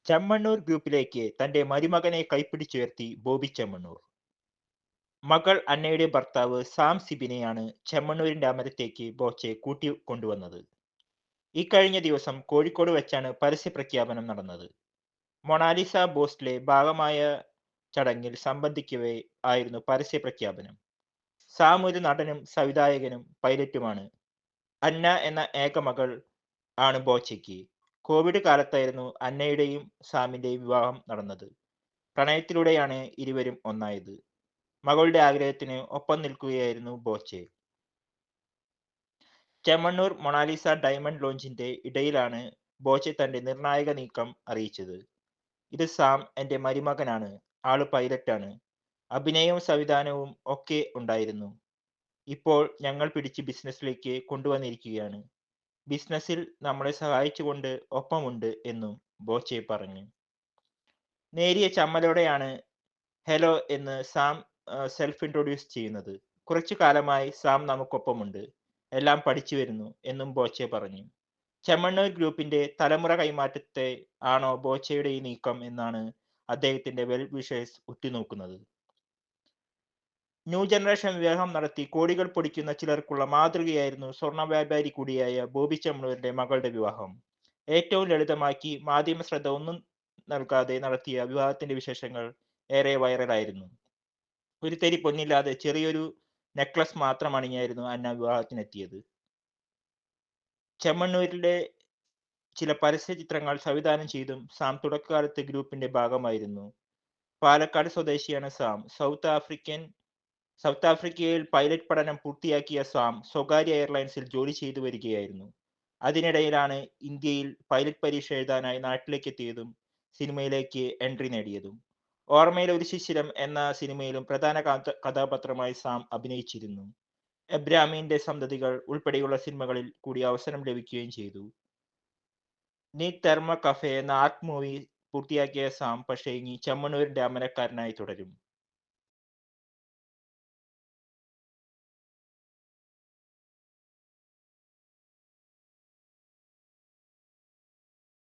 ചെമ്മണ്ണൂർ ഗ്രൂപ്പിലേക്ക് തന്റെ മരുമകനെ കൈപ്പിടിച്ചുയർത്തി ബോബി ചെമ്മണ്ണൂർ. മകൾ അന്നയുടെ ഭർത്താവ് സാം സിബിനെയാണ് ചെമ്മണ്ണൂരിന്റെ അമരത്തേക്ക് ബോച്ചെ കൂട്ടിക്കൊണ്ടുവന്നത്. ഇക്കഴിഞ്ഞ ദിവസം കോഴിക്കോട് വെച്ചാണ് പരസ്യ പ്രഖ്യാപനം നടന്നത്. മൊണാലിസ ബോസ്റ്റിലെ ഭാഗമായ ചടങ്ങിൽ സംബന്ധിക്കവേ ആയിരുന്നു പരസ്യ പ്രഖ്യാപനം. സാം ഒരു നടനും സംവിധായകനും പൈലറ്റുമാണ്. അന്ന എന്ന ഏക മകൾ ആണ് ബോച്ചയ്ക്ക്. കോവിഡ് കാലത്തായിരുന്നു അന്നയുടെയും സാമിന്റെയും വിവാഹം നടന്നത്. പ്രണയത്തിലൂടെയാണ് ഇരുവരും ഒന്നായത്. മകളുടെ ആഗ്രഹത്തിന് ഒപ്പം നിൽക്കുകയായിരുന്നു ബോച്ചെ. ചെമ്മണ്ണൂർ മൊണാലിസ ഡയമണ്ട് ലോഞ്ചിന്റെ ഇടയിലാണ് ബോച്ചെ തന്റെ നിർണായക നീക്കം അറിയിച്ചത്. ഇത് സാം എന്റെ മരുമകനാണ്. ആള് പൈലറ്റാണ്. അഭിനയവും സംവിധാനവും ഒക്കെ ഉണ്ടായിരുന്നു. ഇപ്പോൾ ഞങ്ങൾ പിടിച്ച് ബിസിനസ്സിലേക്ക് കൊണ്ടുവന്നിരിക്കുകയാണ്. ബിസിനസ്സിൽ നമ്മളെ സഹായിച്ചുകൊണ്ട് ഒപ്പമുണ്ട് എന്നും ബോച്ചെ പറഞ്ഞു. നേരിയ ചമ്മലോടെയാണ് ഹലോ എന്ന് സാം സെൽഫ് ഇൻട്രൊഡ്യൂസ് ചെയ്യുന്നത്. കുറച്ചു കാലമായി സാം നമുക്കൊപ്പമുണ്ട്. എല്ലാം പഠിച്ചു വരുന്നു എന്നും ബോച്ചെ പറഞ്ഞു. ചെമ്മണ്ണൂർ ഗ്രൂപ്പിന്റെ തലമുറ കൈമാറ്റത്തെ ആണോ ബോച്ചയുടെ ഈ നീക്കം എന്നാണ് അദ്ദേഹത്തിന്റെ വെൽ വിഷേഴ്സ് ഉറ്റുനോക്കുന്നത്. ന്യൂ ജനറേഷൻ വിവാഹം നടത്തി കോടികൾ പൊടിക്കുന്ന ചിലർക്കുള്ള മാതൃകയായിരുന്നു സ്വർണ്ണ വ്യാപാരി കൂടിയായ ബോബി ചെമ്മണ്ണൂരിന്റെ മകളുടെ വിവാഹം. ഏറ്റവും ലളിതമാക്കി മാധ്യമ ശ്രദ്ധ ഒന്നും നൽകാതെ നടത്തിയ വിവാഹത്തിന്റെ വിശേഷങ്ങൾ ഏറെ വൈറലായിരുന്നു. ഒരു തരി പൊന്നില്ലാതെ ചെറിയൊരു നെക്ലസ് മാത്രം അണിഞ്ഞായിരുന്നു അന്ന വിവാഹത്തിനെത്തിയത്. ചെമ്മണ്ണൂരിലെ ചില പരസ്യ ചിത്രങ്ങൾ സംവിധാനം ചെയ്തും സാം തുടക്കകാലത്ത് ഗ്രൂപ്പിന്റെ ഭാഗമായിരുന്നു. പാലക്കാട് സ്വദേശിയാണ് സാം. സൗത്ത് ആഫ്രിക്കയിൽ പൈലറ്റ് പഠനം പൂർത്തിയാക്കിയ സാം സ്വകാര്യ എയർലൈൻസിൽ ജോലി ചെയ്തു വരികയായിരുന്നു. അതിനിടയിലാണ് ഇന്ത്യയിൽ പൈലറ്റ് പരീക്ഷ എഴുതാനായി നാട്ടിലേക്ക് എത്തിയതും സിനിമയിലേക്ക് എൻട്രി നേടിയതും. ഓർമ്മയിൽ ഒരു ശിശിരം എന്ന സിനിമയിലും പ്രധാന കഥാപാത്രമായി സാം അഭിനയിച്ചിരുന്നു. എബ്രാമീന്റെ സന്തതികൾ ഉൾപ്പെടെയുള്ള സിനിമകളിൽ കൂടി അവസരം ലഭിക്കുകയും ചെയ്തു. നീ തെർമ കഫേ എന്ന ആർട്ട് മൂവി പൂർത്തിയാക്കിയ സാം പക്ഷേ ഇനി ചെമ്മണ്ണൂരിന്റെ അമരക്കാരനായി തുടരും.